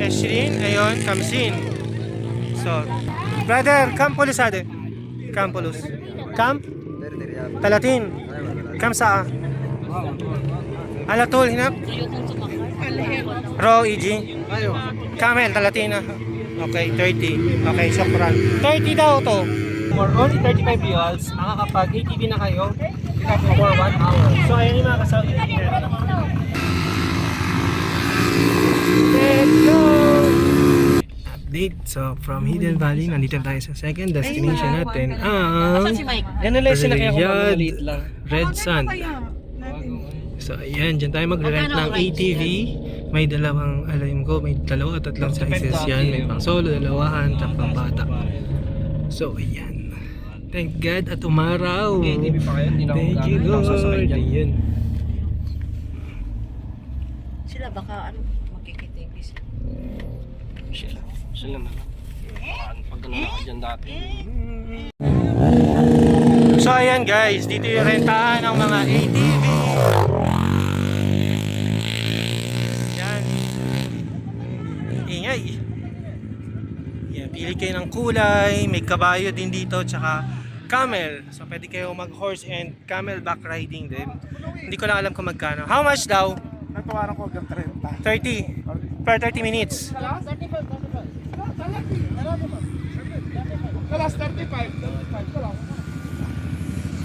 Esrin, ayun, Kamsin. So, brother, kam pulisade. Kam pulus. Kam? Talatin. Kam saa? Alatul, hinap? Ro, EG. Camel, Talatina. Okay, 30. Okay, syukran. 30 daw to. For only 35 reals, makakapag ATV na kayo for 1 hour. So, ayun yung mga kasawin. Let's go! Update. So, from Hidden Valley, nandito tayo sa second destination natin. Yan na lang sinakya ko maliit lang. Red Sand. So, ayan. Diyan tayo magre-rent ng ATV. May dalawang, alam ko, may dalawa at tatlong sizes yan. May pang solo, dalawahan, tapang bata. So, ayan. Thank God at umaraw. Thank you, Lord. Ayan. Sila baka ano, magkikitipis. Sila na lang. Pagdala ka dyan dati. So ayan guys, dito yung rentahan ng mga ATV. Yan. Ingay. Yan, pili kayo ng kulay, may kabayo din dito, tsaka camel. So pwede kayo mag horse and camel back riding din. Hindi ko lang alam kung magkano. How much daw? Natawaran ko hanggang 30. 30 per 30 minutes. Kalas 35.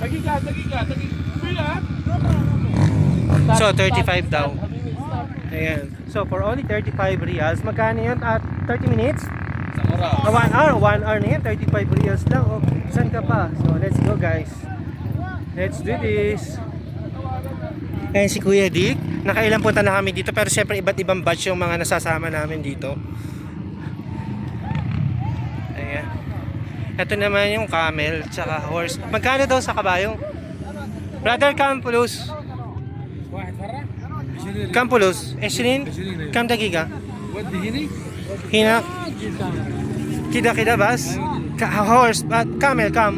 Tagiga. So 35 daw. Ayan. So for only 35 reals, magkano yun at 30 minutes? 1 hour. 1 hour na yan, 35 reals lang. Oh, saan ka pa? So let's go guys. Let's do this. Ayan si Kuya Dick. Nakailang punta na kami dito, pero syempre iba't ibang batch yung mga nasasama namin dito. Ayan. Ito naman yung camel tsaka horse. Magkano daw sa kabayong? Brother, Campulus. Campulus. Esrin? Kam dagiga? Hina? Kida bas? Horse. Camel, kam?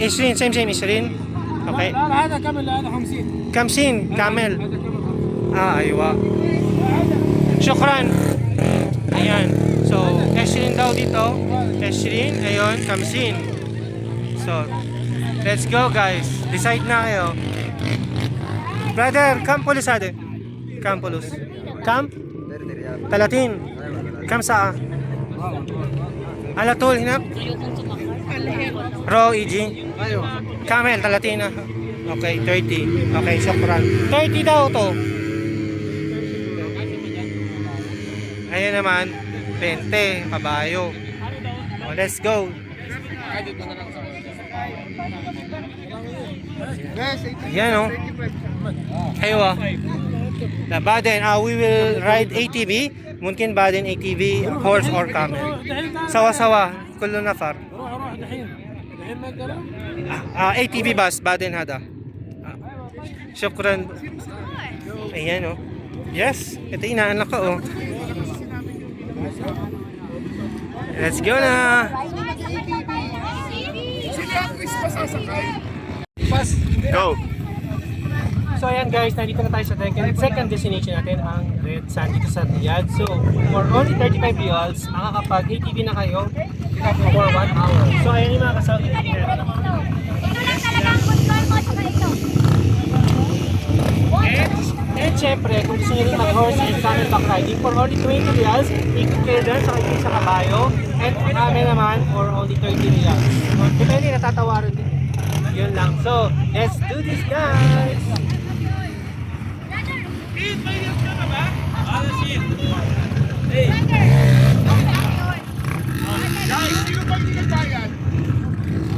Esrin, same, Esrin? Okay. هذا كامل هذا 50. Kamsin, camel. Aywa. Syukran. Ayan. So, Esrin daw dito. Esrin, ayun, Kamsin. So, let's go guys. Decide na kayo. Brother, kam pulisade. Kam pulus. Kam? Talatin. Kam saa? Alatul, hinap? Ro, EG. Camel, Talatina. Okay, 30. Okay, syukran. 30 daw to. Ayan naman, 20, kabayo. Oh, let's go. Ayan o. Aywa. Na baden, we will ride ATV. Mungkin baden ATV, horse or camel. Sawa-sawa, kullo nafar. ATV bus, baden hada. Syukran. Ayan o. Yes, ito inaanak ko o. Let's go na. Go. So ayan guys, nandito na tayo sa second destination natin, ang Red Sand dito sa Riyadh. So for only 35 reals, makakapag ATV na kayo for 1 hour. So ayan yung mga kasawin natin. And syempre, kung gusto nyo rin mag-horse and camel back riding, for only 20 reals, ikot kayo doon sa kayo sa kabayo. And camel naman for only 30 reals. So, depende, natatawaran din. Yun lang. So, let's do this guys!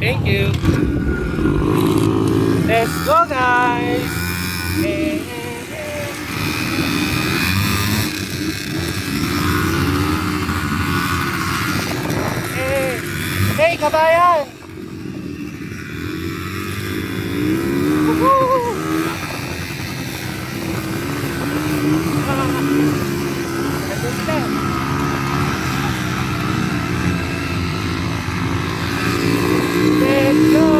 Thank you. Let's go guys! Hey. Hey kabayan! Woohoo! Let's go!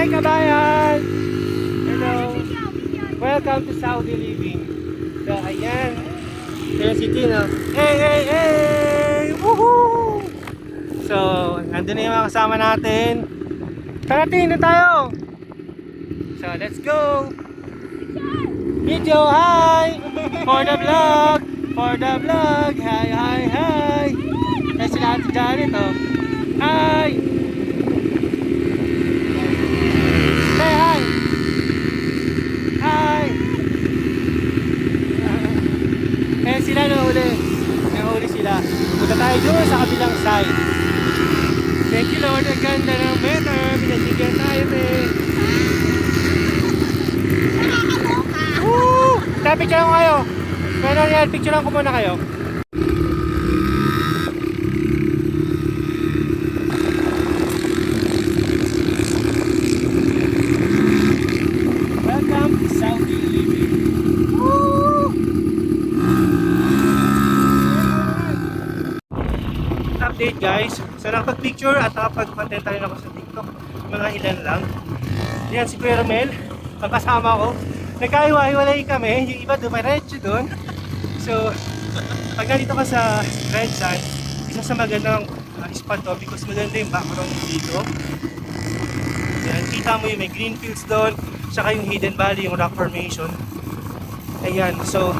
Hi, kabayan! Hello! Welcome to Saudi Living. So, ayan. Kaya City, no? Hey, hey, hey! Woohoo! So, nandun na yung mga kasama natin. Parating na tayo! So, let's go! Video, hi! For the vlog! For the vlog! Hi, hi, hi! Ay, sila Ate Janet, oh. Hi! Say hi! Hi! Eh, sila nahuli. Nahuli sila. Punta tayo doon sa kabilang side. Thank you Lord, ang ganda ng weather. Pinagbigyan tayo, eh. Woo! Tara, picture lang ko kayo. Kaya yan, picture lang ko muna kayo. Welcome to Saudi Living. Woo! Update guys. So nakapag-picture at nakapag-content tayo ako sa TikTok. Mga ilan lang. Yan si Kuya Romel. Ang kasama ko. Nagkahiwa-hiwalay kami, yung iba dumiretso doon. So, pag nandito ka sa Red Sand, isa sa magandang spot to because maganda yung background dito. Yan, kita mo yung may green fields doon, saka yung Hidden Valley, yung rock formation. Ayan, so,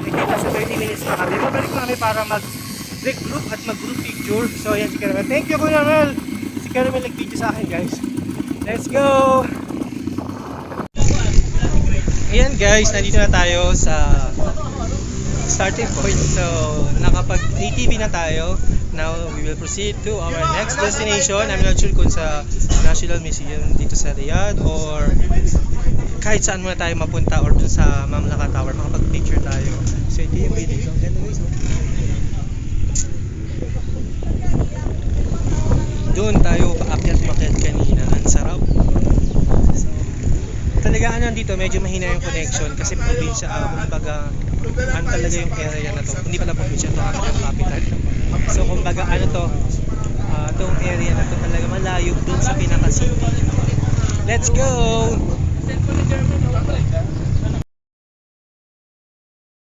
nakikita sa 30 minutes na kami. Mabalik na kami para mag-regroup at mag-group picture. So, ayan si Caramel. Thank you Kuya Romel! Si Caramel nag-video sa akin guys. Let's go! Ayan guys, nandito na tayo sa starting point. So, nakapag-ATV na tayo. Now, we will proceed to our next destination. I'm not sure kung sa National Museum dito sa Riyadh or kahit saan muna tayo mapunta or dun sa Mamlaka Tower. Makapag-picture tayo. So, ito yung building. So, ganda guys. Doon tayo paakyat-makyat kanina. Ang sarap. Talaga ano dito, medyo mahina yung connection kasi probinsya, kumbaga ano talaga yung area na to, hindi pala probinsya to, ang capital. So kumbaga ano to, itong area na to talaga malayo dun sa pinaka-city. Let's go!